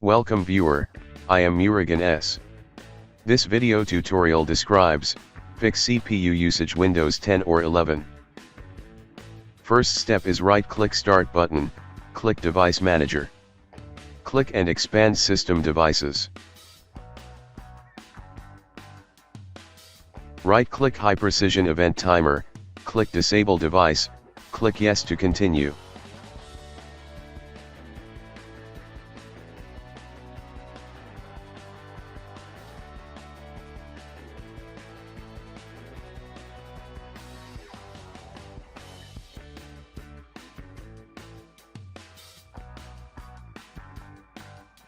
Welcome viewer, I am Murugan S. This video tutorial describes, fix CPU usage Windows 10 or 11. First step is right-click Start button, click Device Manager. Click and expand System Devices. Right-click High Precision Event Timer, click Disable Device, click Yes to continue.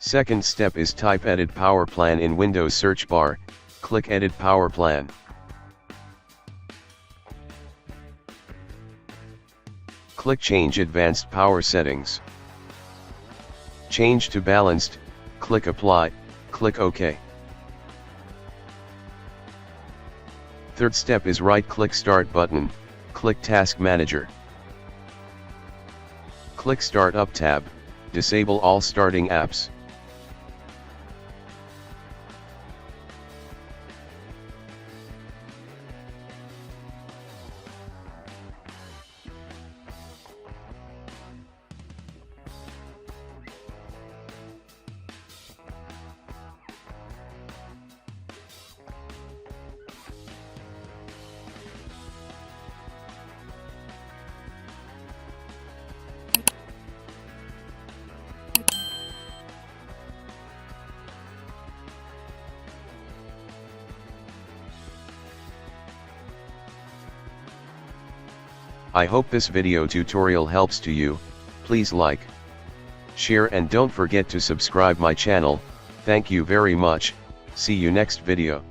Second step is type Edit Power Plan in Windows search bar, click Edit Power Plan. Click Change Advanced Power Settings. Change to Balanced, click Apply, click OK. Third step is right-click Start button, click Task Manager. Click Startup tab, disable all starting apps. I hope this video tutorial helps to you. Please like, share and don't forget to subscribe my channel. Thank you very much. See you next video.